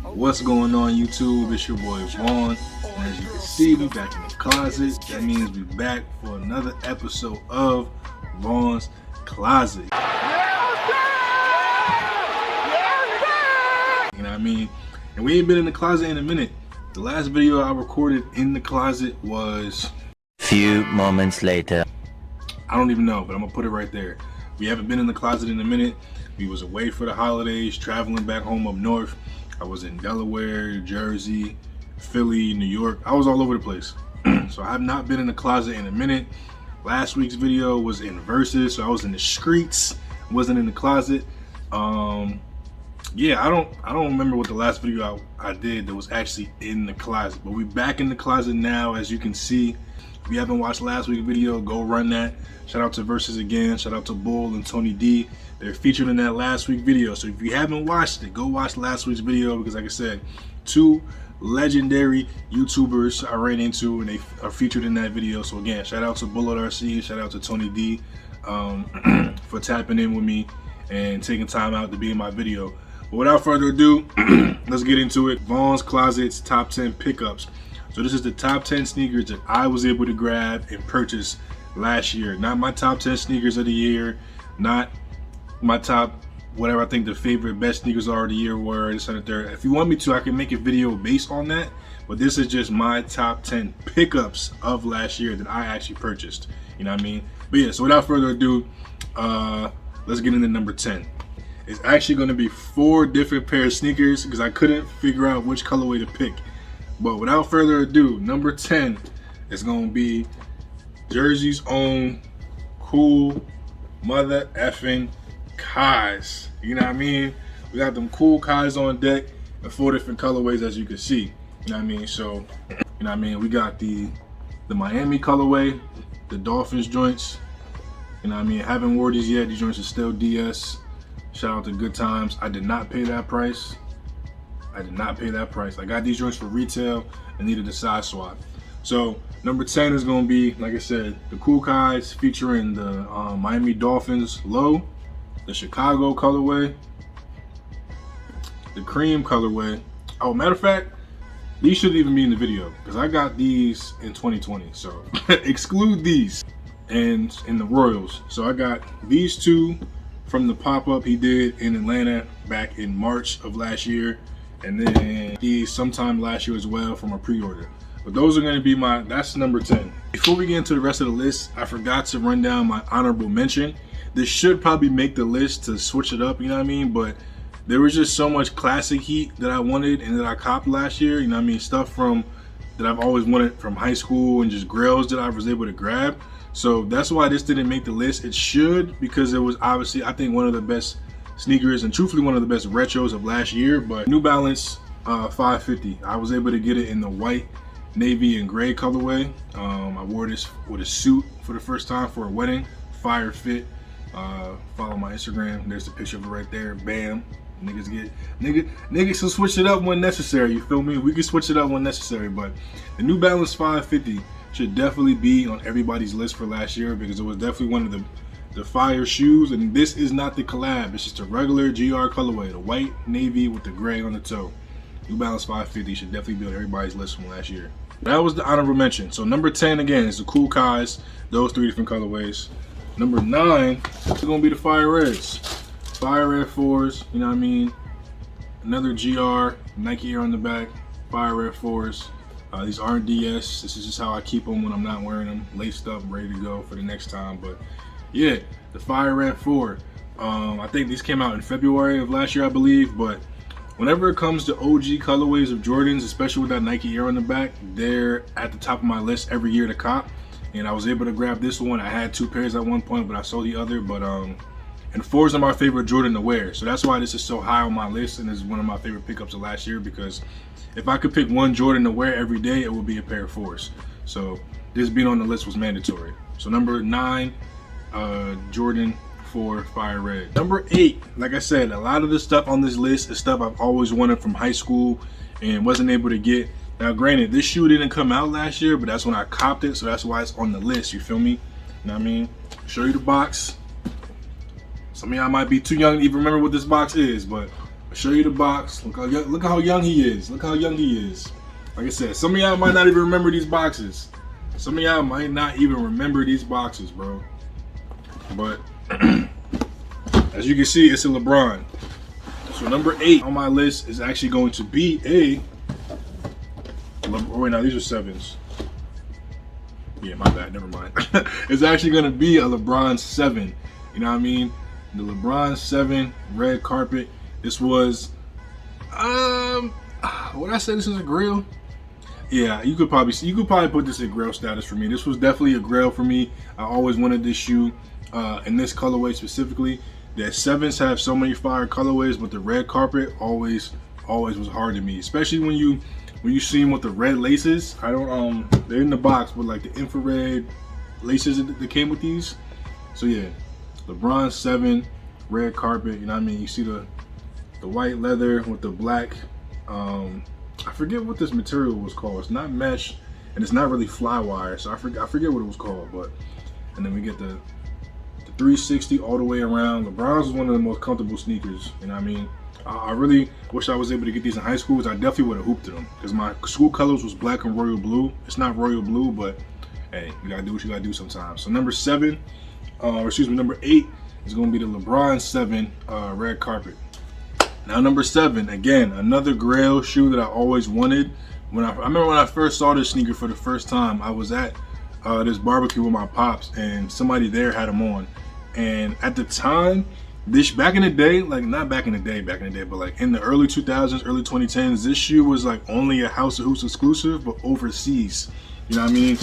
What's going on, YouTube? It's your boy Vaughn, and as you can see, we back in the closet. That means we back for another episode of Vaughn's Closet. You know what I mean? And we ain't been in the closet in a minute. The last video I recorded in the closet was few moments later. I don't even know, but I'm gonna put it right there. We haven't been in the closet in a minute. We was away for the holidays, traveling back home up north. I was in Delaware, Jersey, Philly, New York. I was all over the place. So I have not been in the closet in a minute. Last week's video was in verses, so I was in the streets, wasn't in the closet. Yeah, I don't remember what the last video I did that was actually in the closet, but we back in the closet now, as you can see. If you haven't watched last week's video, go run that. Shout out to Versus again. Shout out to Bull and Tony D. They're featured in that last week video. So if you haven't watched it, go watch last week's video, because like I said, two legendary YouTubers I ran into and they are featured in that video. So again, shout out to Bullet RC, shout out to Tony D for tapping in with me and taking time out to be in my video. But without further ado, let's get into it. Vaughn's Closet's top 10 pickups. So this is the top 10 sneakers that I was able to grab and purchase last year. Not my top 10 sneakers of the year, not my top, whatever I think the favorite best sneakers are of the year were, this and the third. If you want me to, I can make a video based on that, but this is just my top 10 pickups of last year that I actually purchased. You know what I mean? But yeah, so without further ado, let's get into number 10. It's actually going to be 4 different pair of sneakers because I couldn't figure out which colorway to pick. But without further ado, number 10 is going to be Jersey's own cool mother effing Kais. You know what I mean? We got them cool Kais on deck in 4 different colorways, as you can see. You know what I mean? So, you know what I mean? We got the Miami colorway, the Dolphins joints. You know what I mean? Haven't wore these yet. These joints are still DS. Shout out to Good Times. I did not pay that price. I did not pay that price. I got these joints for retail and needed a size swap. So number 10 is going to be, like I said, the Cool Kais featuring the Miami Dolphins low, the Chicago colorway, the cream colorway. Oh, matter of fact, these shouldn't even be in the video because I got these in 2020. So exclude these, and in the Royals. So I got these two from the pop-up he did in Atlanta back in March of last year. And then these sometime last year as well from a pre-order. But those are going to be that's number 10. Before we get into the rest of the list, I forgot to run down my honorable mention. This should probably make the list to switch it up, you know what I mean? But there was just so much classic heat that I wanted and that I copped last year, you know what I mean? Stuff that I've always wanted from high school and just grails that I was able to grab. So that's why this didn't make the list. It should, because it was obviously, I think, one of the best sneakers and truthfully one of the best retros of last year. But New Balance 550, I was able to get it in the white, navy, and gray colorway. I wore this with a suit for the first time for a wedding. Fire fit. Follow my Instagram, there's the picture of it right there. Bam. Niggas can switch it up when necessary, you feel me? We can switch it up when necessary. But the New Balance 550 should definitely be on everybody's list for last year, because it was definitely one of the fire shoes. And this is not the collab, it's just a regular GR colorway, the white navy with the gray on the toe. New Balance 550 should definitely be on everybody's list from last year. That was the honorable mention. So number 10 again is the Cool Kais, those 3 different colorways. Number 9 is gonna be the Fire Reds, Fire Red 4s. You know what I mean? Another GR, Nike Air on the back, Fire Red 4s. These aren't DS. This is just how I keep them when I'm not wearing them, laced up, ready to go for the next time. But yeah, the Fire Red 4. I think these came out in February of last year, I believe. But whenever it comes to OG colorways of Jordans, especially with that Nike Air on the back, they're at the top of my list every year to cop. And I was able to grab this one. I had 2 pairs at one point, but I sold the other. But and 4s are my favorite Jordan to wear. So that's why this is so high on my list, and is one of my favorite pickups of last year, because if I could pick one Jordan to wear every day, it would be a pair of 4s. So this being on the list was mandatory. So number 9, Jordan 4 Fire Red. Number 8, like I said, a lot of the stuff on this list is stuff I've always wanted from high school and wasn't able to get. Now granted, this shoe didn't come out last year, but that's when I copped it, so that's why it's on the list, you feel me? You know what I mean? Show you the box. Some of y'all might be too young to even remember what this box is, but show you the box. Look how young he is. Look how young he is. Like I said, some of y'all might not even remember these boxes. Some of y'all might not even remember these boxes, bro. But as you can see, it's a LeBron. So number 8 on my list is actually going to be a. Oh wait, no, these are 7s. Yeah, my bad. Never mind. It's actually going to be a LeBron 7. You know what I mean? The LeBron 7 red carpet. This was, what I said, this is a grail. Yeah, you could probably put this in grail status for me. This was definitely a grail for me. I always wanted this shoe, in this colorway specifically. The 7s have so many fire colorways, but the red carpet always was hard to me, especially when you see them with the red laces. I don't they're in the box, but like the infrared laces that came with these. So yeah, LeBron 7 red carpet. You know what I mean? You see the white leather with the black. I forget what this material was called. It's not mesh, and it's not really fly wire. So I forget what it was called. But and then we get the 360 all the way around. LeBron's is one of the most comfortable sneakers. You know what I mean? I really wish I was able to get these in high school, because I definitely would have hooped them, because my school colors was black and royal blue. It's not royal blue, but hey, you gotta do what you gotta do sometimes. So number 8 is gonna be the LeBron 7 red carpet. Now number 7, again, another grail shoe that I always wanted. I remember when I first saw this sneaker for the first time, I was at this barbecue with my pops, and somebody there had them on. And at the time, back in the day, like not back in the day, but like in the early 2000s, early 2010s, this shoe was like only a House of Hoops exclusive, but overseas. You know what I mean?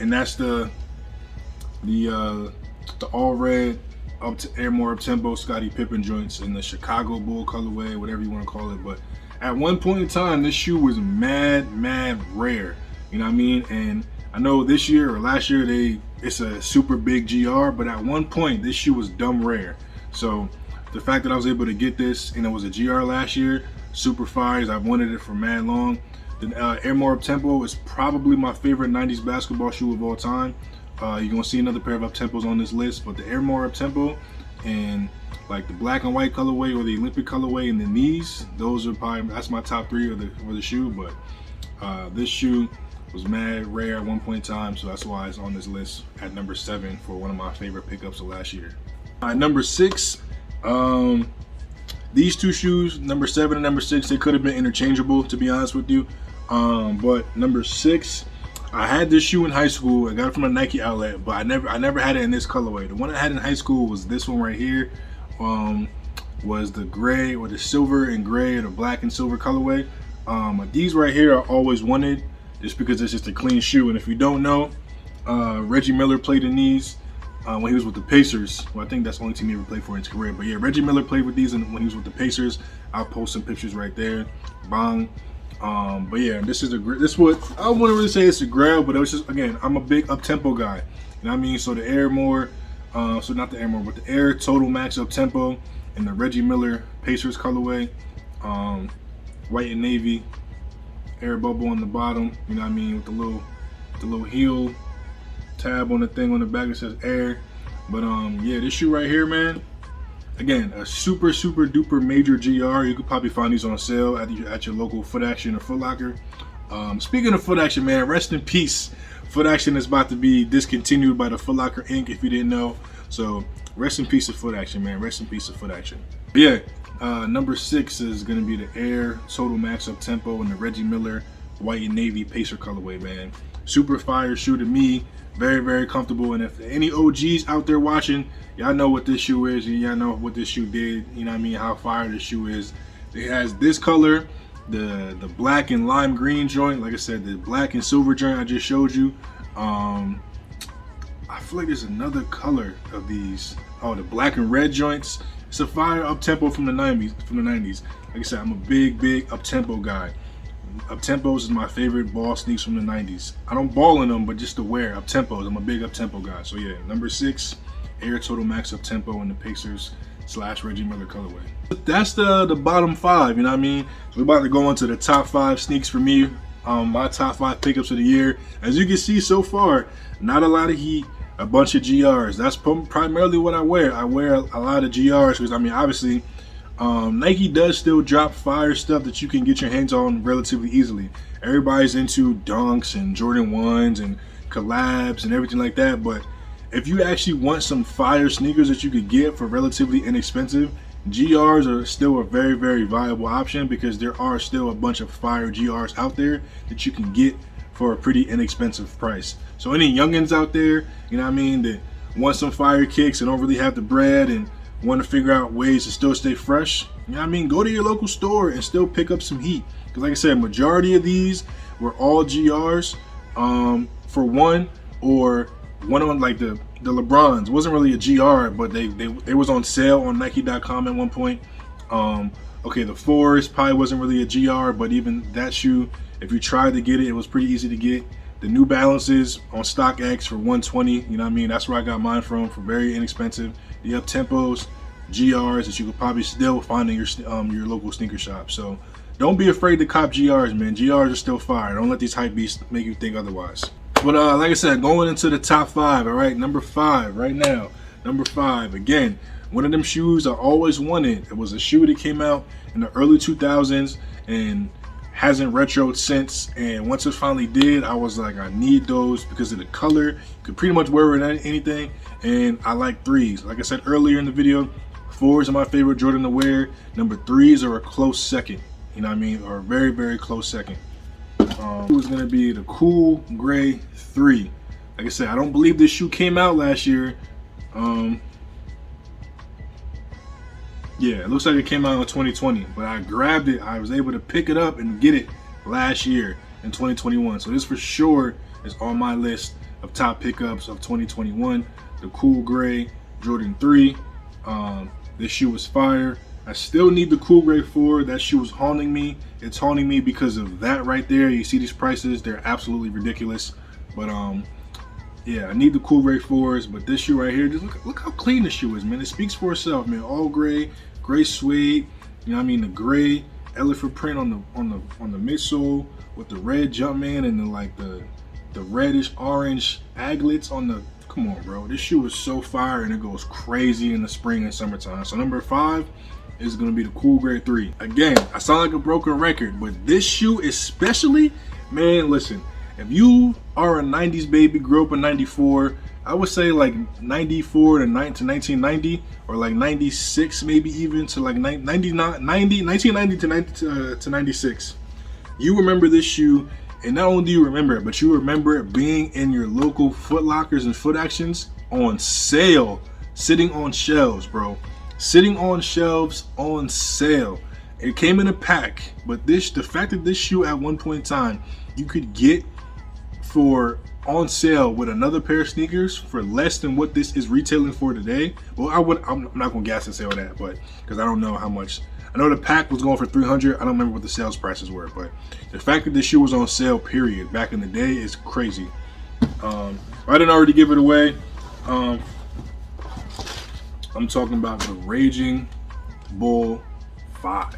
And that's the all red Air More Up Tempo Scottie Pippen joints in the Chicago Bull colorway, whatever you want to call it. But at one point in time, this shoe was mad rare. You know what I mean? And I know this year or last year it's a super big GR, but at one point this shoe was dumb rare. So the fact that I was able to get this, and it was a GR last year, super fire. I've wanted it for mad long. The Air More Up Tempo is probably my favorite 90s basketball shoe of all time. You're gonna see another pair of Up Tempos on this list, but the Air More Up Tempo and like the black and white colorway or the Olympic colorway and the knees, those are probably, that's my top 3 of the shoe. But this shoe was mad rare at one point in time, so that's why it's on this list at number 7 for one of my favorite pickups of last year. At number 6, these two shoes, number 7 and number 6, they could have been interchangeable, to be honest with you. But number 6, I had this shoe in high school. I got it from a Nike outlet, but I never had it in this colorway. The one I had in high school was this one right here. Was the gray or the silver and gray or the black and silver colorway. These right here I always wanted, just because it's just a clean shoe. And if you don't know, Reggie Miller played in these when he was with the Pacers. Well, I think that's the only team he ever played for in his career. But yeah, Reggie Miller played with these when he was with the Pacers. I'll post some pictures right there. Bang. But yeah, this what I wouldn't really say it's a grail, but it was just, again, I'm a big up tempo guy. You know what I mean? So the Air More, so not the Air More, but the Air Total Max Up Tempo and the Reggie Miller Pacers colorway, white and navy, air bubble on the bottom. You know what I mean? With the little heel tab on the thing on the back that says Air. But yeah, this shoe right here, man. Again, a super duper major GR. You could probably find these on sale at your local Foot Action or Foot Locker. Speaking of Foot Action, man, rest in peace. Foot Action is about to be discontinued by the Foot Locker Inc. if you didn't know. So rest in peace of Foot Action, man. Rest in peace of Foot Action. But yeah, number 6 is gonna be the Air Total Max Up Tempo and the Reggie Miller white and navy Pacer colorway, man. Super fire shoe to me. Very comfortable. And if any OGs out there watching, y'all know what this shoe is, and y'all know what this shoe did. You know what I mean? How fire this shoe is. It has this color, the black and lime green joint. Like I said, the black and silver joint I just showed you. I feel like there's another color of these. Oh, the black and red joints. It's a fire up tempo from the 90s. Like I said, I'm a big up tempo guy. Up tempos is my favorite ball sneaks from the 90s. I don't ball in them, but just to wear up tempos. I'm a big up tempo guy. So yeah, number 6, Air Total Max Up Tempo in the Pacers / Reggie Miller colorway. That's the bottom 5. You know what I mean? So we're about to go into the top 5 sneaks for me. My top 5 pickups of the year. As you can see so far, not a lot of heat. A bunch of GRs. That's primarily what I wear. I wear a lot of GRs because, I mean, obviously, Nike does still drop fire stuff that you can get your hands on relatively easily. Everybody's into dunks and Jordan 1s and collabs and everything like that, but if you actually want some fire sneakers that you could get for relatively inexpensive, GRs are still a very, very viable option, because there are still a bunch of fire GRs out there that you can get for a pretty inexpensive price. So any youngins out there, you know what I mean, that want some fire kicks and don't really have the bread and want to figure out ways to still stay fresh, you know what I mean, go to your local store and still pick up some heat. Because like I said, majority of these were all GRs for one, or one on like the LeBrons. It wasn't really a GR, but they was on sale on Nike.com at one point. Okay, the Forest probably wasn't really a GR, but even that shoe, if you tried to get it, it was pretty easy to get. The New Balances on StockX for $120, you know what I mean? That's where I got mine from, for very inexpensive. The Up Tempos, GRs that you could probably still find in your local sneaker shop. So don't be afraid to cop GRs, man. GRs are still fire. Don't let these hype beasts make you think otherwise. But like I said, going into the top 5, all right? Number 5 right now. Number 5, again, one of them shoes I always wanted. It was a shoe that came out in the early 2000s and hasn't retroed since. And once it finally did, I was like, I need those because of the color. You could pretty much wear it with anything. And I like 3s. Like I said earlier in the video, 4s are my favorite Jordan to wear. Number 3s are a close second. You know what I mean? Or a very, very close second. It was going to be the Cool Gray 3. Like I said, I don't believe this shoe came out last year. Yeah, it looks like it came out in 2020, but I grabbed it. I was able to pick it up and get it last year in 2021. So this for sure is on my list of top pickups of 2021. The Cool Gray Jordan 3. This shoe was fire. I still need the Cool Gray 4. That shoe was haunting me. It's haunting me because of that right there. You see these prices, they're absolutely ridiculous. But yeah, I need the Cool Gray 4s. But this shoe right here, just look how clean this shoe is, man. It speaks for itself, man. All gray, gray suede. You know what I mean? The gray elephant print on the midsole with the red Jumpman and the reddish orange aglets on the. Come on, bro. This shoe is so fire and it goes crazy in the spring and summertime. So number 5 is going to be the Cool Gray 3. Again, I sound like a broken record, but this shoe especially, man, listen, if you are a 90s baby, grew up in 94, I would say like 94 to 1990, or like 96 maybe even to like 1990 to 96. You remember this shoe, and not only do you remember it, but you remember it being in your local Foot Lockers and Foot Actions on sale, sitting on shelves, bro. Sitting on shelves on sale. It came in a pack, but the fact that this shoe at one point in time you could get for on sale with another pair of sneakers for less than what this is retailing for today. Well, I'm not gonna gas and say all that, but because I don't know how much. I know the pack was going for $300. I don't remember what the sales prices were, but the fact that this shoe was on sale, period, back in the day is crazy. I didn't already give it away. I'm talking about the Raging Bull 5.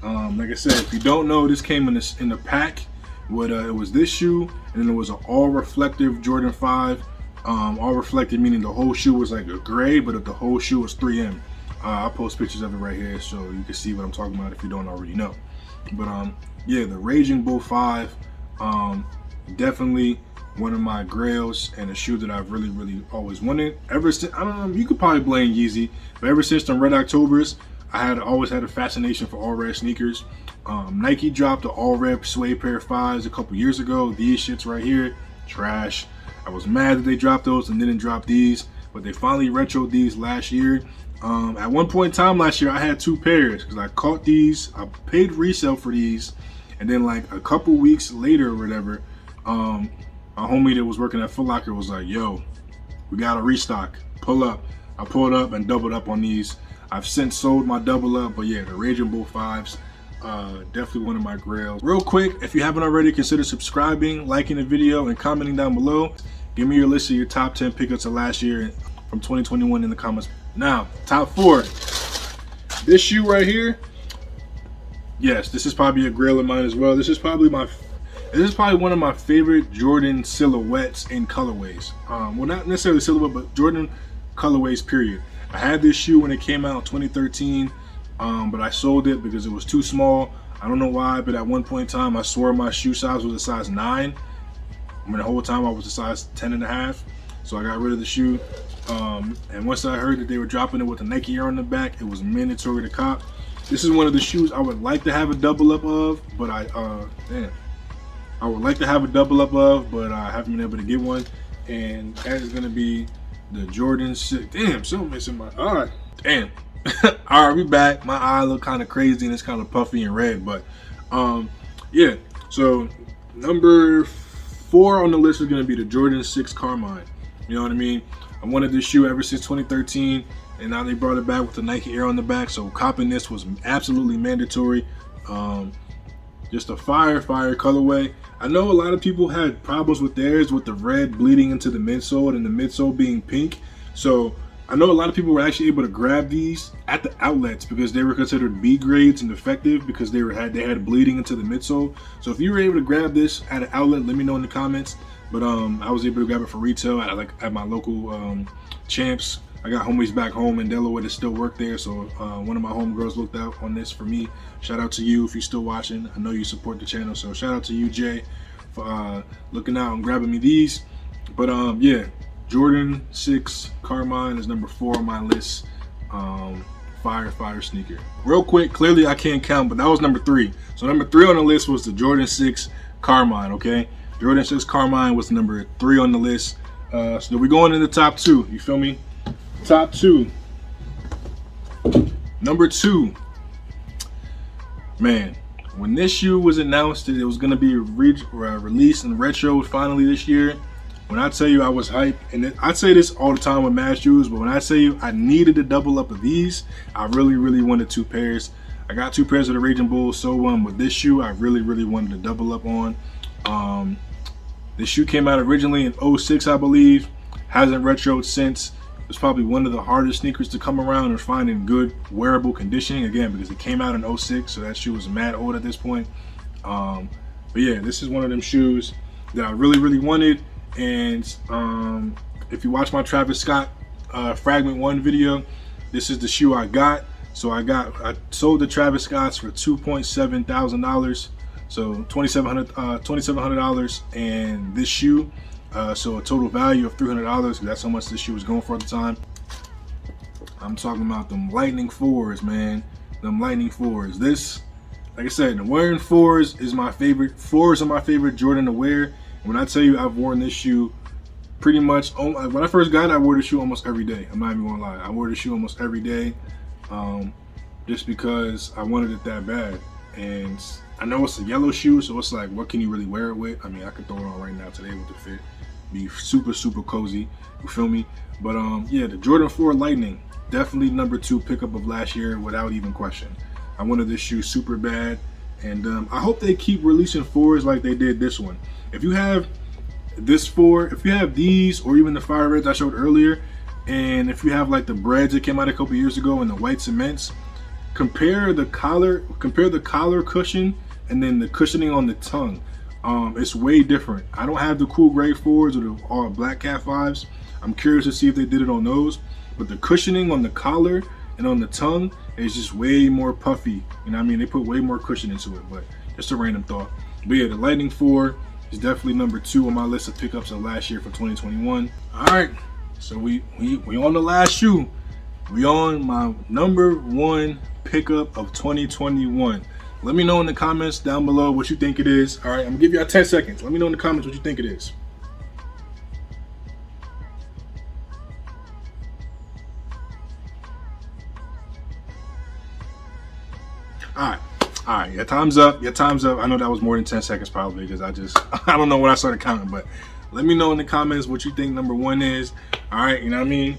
Like I said, if you don't know, this came in the pack. It was this shoe, and then it was an all reflective Jordan 5. All reflective meaning the whole shoe was like a gray, but if the whole shoe was 3M. I'll post pictures of it right here so you can see what I'm talking about if you don't already know. But yeah, the Raging Bull 5, definitely one of my grails and a shoe that I've really, really always wanted. Ever since, I don't know, you could probably blame Yeezy, but ever since the Red Octobers, I always had a fascination for all red sneakers. Nike dropped the all red suede pair of 5s a couple years ago. These shits right here, trash. I was mad that they dropped those and didn't drop these, but they finally retroed these last year. At one point in time last year, I had 2 pairs because I caught these. I paid resale for these, and then like a couple weeks later or whatever, my homie that was working at Foot Locker was like, yo, we got a restock, pull up. I pulled up and doubled up on these. I've since sold my double up, but yeah, the Raging Bull 5s, definitely one of my grails. Real quick, if you haven't already, consider subscribing, liking the video, and commenting down below. Give me your list of your top 10 pickups of last year from 2021 in the comments. Now, top 4. This shoe right here, yes, this is probably a grail of mine as well. This is probably one of my favorite Jordan silhouettes in colorways. Well, not necessarily silhouette, but Jordan colorways, period. I had this shoe when it came out in 2013. but I sold it because it was too small. I don't know why, but at one point in time, I swore my shoe size was a size 9. I mean, the whole time I was a size 10.5. So I got rid of the shoe. And once I heard that they were dropping it with a Nike Air on the back, it was mandatory to cop. This is one of the shoes I would like to have a double up of, but I would like to have a double up of, but I haven't been able to get one. And that is gonna be the Jordan 6. Damn, something missing my eye. Damn. All right, we back. My eye look kind of crazy and it's kind of puffy and red, but yeah. So number 4 on the list is gonna be the Jordan 6 Carmine. You know what I mean? I wanted this shoe ever since 2013, and now they brought it back with the Nike Air on the back. So copping this was absolutely mandatory. Just a fire colorway. I know a lot of people had problems with theirs with the red bleeding into the midsole and the midsole being pink. So I know a lot of people were actually able to grab these at the outlets because they were considered B grades and defective because they had bleeding into the midsole. So if you were able to grab this at an outlet, let me know in the comments. But I was able to grab it for retail at my local Champs. I got homies back home in Delaware that still work there, so one of my homegirls looked out on this for me. Shout out to you if you're still watching. I know you support the channel, so shout out to you, Jay, for looking out and grabbing me these. But yeah, Jordan 6 Carmine is number 4 on my list. Fire sneaker. Real quick, clearly I can't count, but that was number 3. So number 3 on the list was the Jordan 6 Carmine, okay? Jordan 6 Carmine was number 3 on the list. So we're going in the top 2, you feel me? Top 2. Number 2. Man, when this shoe was announced that it was going to be released and retro finally this year, when I tell you I was hyped, and I say this all the time with Mad shoes, but when I say you I needed a double up of these, I really wanted 2 pairs. I got 2 pairs of the Raging Bull, so with this shoe I really wanted to double up on. This shoe came out originally in 06, I believe. Hasn't retroed since. It's probably one of the hardest sneakers to come around and find in good wearable conditioning, again, because it came out in 06, so that shoe was mad old at this point. But yeah, this is one of them shoes that I really wanted. And if you watch my Travis Scott Fragment 1 video, this is the shoe I got. So I sold the Travis Scotts for $2.7 thousand, so $2,700, and this shoe, so a total value of $300, because that's how much this shoe was going for at the time. I'm talking about them Lightning 4s, man. Them Lightning 4s. This, like I said, wearing 4s is my favorite. 4s are my favorite Jordan to wear. When I tell you I've worn this shoe pretty much, when I first got it, I wore the shoe almost every day. I'm not even gonna lie. I wore the shoe almost every day, just because I wanted it that bad. And I know it's a yellow shoe, so it's like, what can you really wear it with? I mean, I could throw it on right now today with the fit. Be super cozy, you feel me? But yeah, the Jordan 4 Lightning, definitely number 2 pickup of last year without even question. I wanted this shoe super bad, and I hope they keep releasing 4s like they did this one. If you have this 4, if you have these, or even the Fire Reds I showed earlier, and if you have like the Breads that came out a couple years ago and the white cements, compare the collar cushion and then the cushioning on the tongue. It's way different. I don't have the cool gray 4s or the all Black Cat 5s. I'm curious to see if they did it on those, but the cushioning on the collar and on the tongue is just way more puffy. You know what I mean? They put way more cushion into it, but just a random thought. But yeah, the Lightning 4 is definitely number 2 on my list of pickups of last year for 2021. All right, so we on the last shoe. We on my number 1 pickup of 2021. Let me know in the comments down below what you think it is. All right, I'm gonna give you 10 seconds. Let me know in the comments what you think it is. All right, your time's up. I know that was more than 10 seconds probably, because I don't know when I started counting, but let me know in the comments what you think number 1 is. All right, you know what I mean?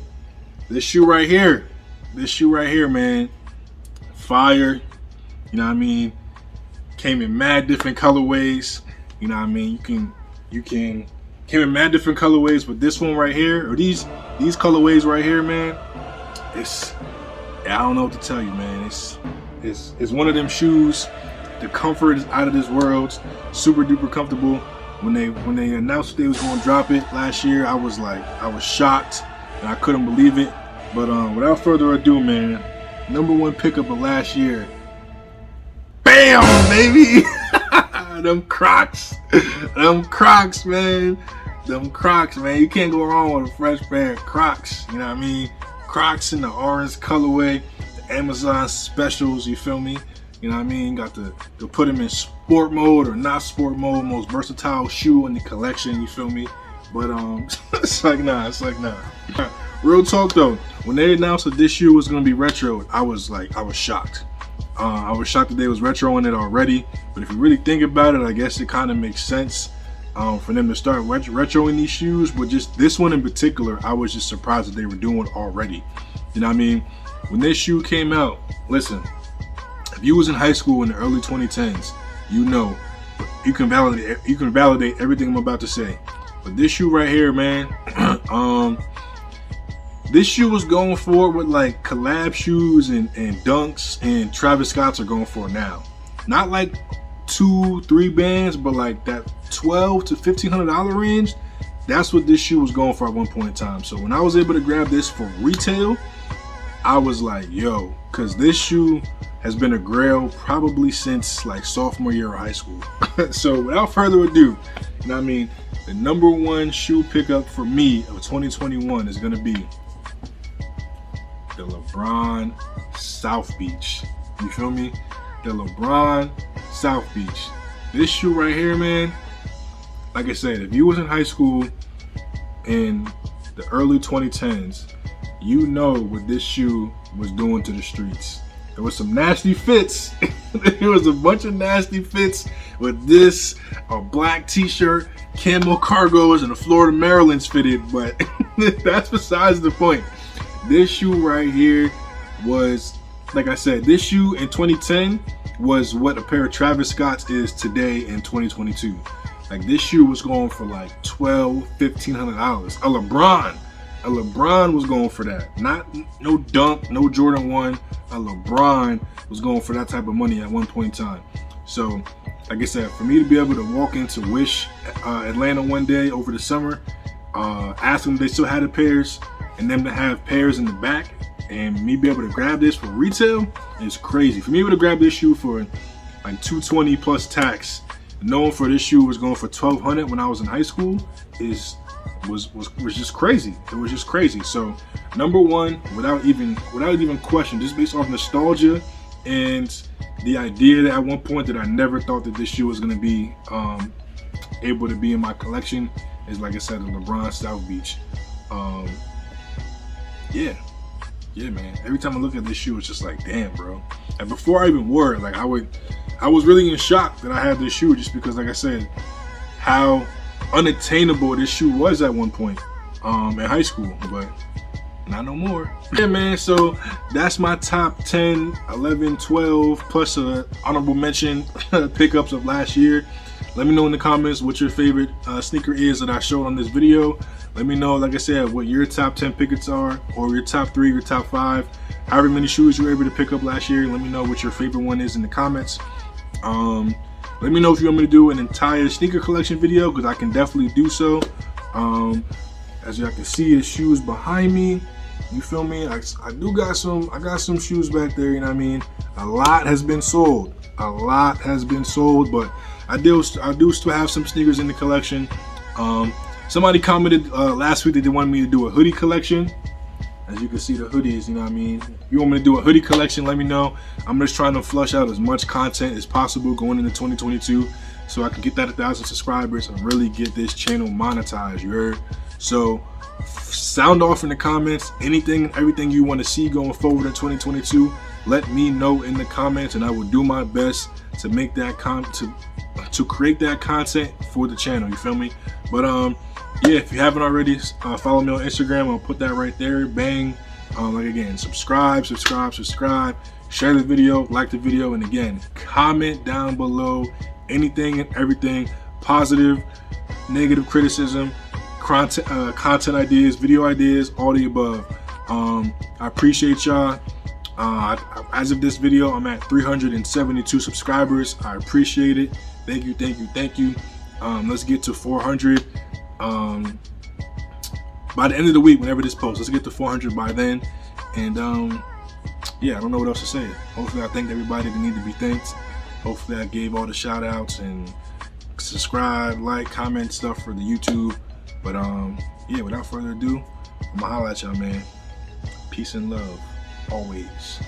This shoe right here, man, fire. You know what I mean? Came in mad different colorways. You know what I mean? You can came in mad different colorways, but this one right here, or these colorways right here, man, I don't know what to tell you, man. It's one of them shoes. The comfort is out of this world. Super duper comfortable. When they announced they was going to drop it last year, I was shocked and I couldn't believe it. But without further ado, man, number one pickup of last year. Bam, baby. Them Crocs, man. Them Crocs, man. You can't go wrong with a fresh pair of Crocs. You know what I mean? Crocs in the orange colorway, the Amazon specials. You feel me? You know what I mean? Got to put them in sport mode or not sport mode. Most versatile shoe in the collection. You feel me? But it's like nah. Real talk though. When they announced that this shoe was gonna be retro, I was shocked. I was shocked that they was retroing it already, but if you really think about it, I guess it kind of makes sense for them to start retroing these shoes. But just this one in particular, I was just surprised that they were doing it already. You know what I mean? When this shoe came out, listen, if you was in high school in the early 2010s, you know, you can validate everything I'm about to say. But this shoe right here, man, this shoe was going for what like collab shoes and Dunks and Travis Scott's are going for now. Not like 2-3 bands, but like that $1,200 to $1,500 range. That's what this shoe was going for at one point in time. So when I was able to grab this for retail, I was like, yo, because this shoe has been a grail probably since like sophomore year of high school. So without further ado, you know what I mean, the number one shoe pickup for me of 2021 is going to be the LeBron South Beach. You feel me? The LeBron South Beach. This shoe right here, man, like I said, if you was in high school in the early 2010s, you know what this shoe was doing to the streets. There was some nasty fits. There was a bunch of nasty fits with this, a black t-shirt, camo cargos, and a Florida Maryland's fitted, but that's besides the point. This shoe right here was, like I said, this shoe in 2010 was what a pair of Travis Scott's is today in 2022. Like this shoe was going for like $1,200, $1,500. A LeBron was going for that. Not no Dunk, no Jordan 1. A LeBron was going for that type of money at one point in time. So, like I said, for me to be able to walk into Wish Atlanta one day over the summer, ask them if they still had the pairs, and them to have pairs in the back, and me be able to grab this for retail is crazy. For me to grab this shoe for like $220 plus tax, knowing for this shoe was going for $1,200 when I was in high school, was just crazy. It was just crazy. So number one, without even question, just based off nostalgia and the idea that at one point that I never thought that this shoe was going to be able to be in my collection, is like I said, the LeBron South Beach. Yeah, man. Every time I look at this shoe, it's just like, damn, bro. And before I even wore it, like I was really in shock that I had this shoe, just because, like I said, how unattainable this shoe was at one point in high school, but not no more. Yeah, man. So that's my top 10, 11, 12 plus a honorable mention pickups of last year. Let me know in the comments what your favorite sneaker is that I showed on this video. Let me know, like I said, what your top 10 pickups are, or your top 3, your top 5, however many shoes you were able to pick up last year. Let me know what your favorite one is in the comments. Let me know if you want me to do an entire sneaker collection video, because I can definitely do so. As y'all can see, the shoes behind me, you feel me? I got some shoes back there, you know what I mean? A lot has been sold, but I do still have some sneakers in the collection. Somebody commented last week that they wanted me to do a hoodie collection. As you can see, the hoodies, you know what I mean? If you want me to do a hoodie collection, let me know. I'm just trying to flush out as much content as possible going into 2022, so I can get that 1,000 subscribers and really get this channel monetized, you heard? So sound off in the comments, anything and everything you want to see going forward in 2022. Let me know in the comments, and I will do my best to make that to create that content for the channel, you feel me? But yeah, if you haven't already, follow me on Instagram. I'll put that right there. Bang. Like again, subscribe, share the video, like the video, and again, comment down below anything and everything, positive, negative criticism, content ideas, video ideas, all the above. I appreciate y'all. As of this video, I'm at 372 subscribers. I appreciate it. Thank you. Let's get to 400 by the end of the week, whenever this posts. Let's get to 400 by then, and yeah, I don't know what else to say. Hopefully I thanked everybody that need to be thanked. Hopefully I gave all the shout outs and subscribe, like, comment stuff for the YouTube. But yeah, without further ado, I'm gonna holla at y'all, man. Peace and love, always.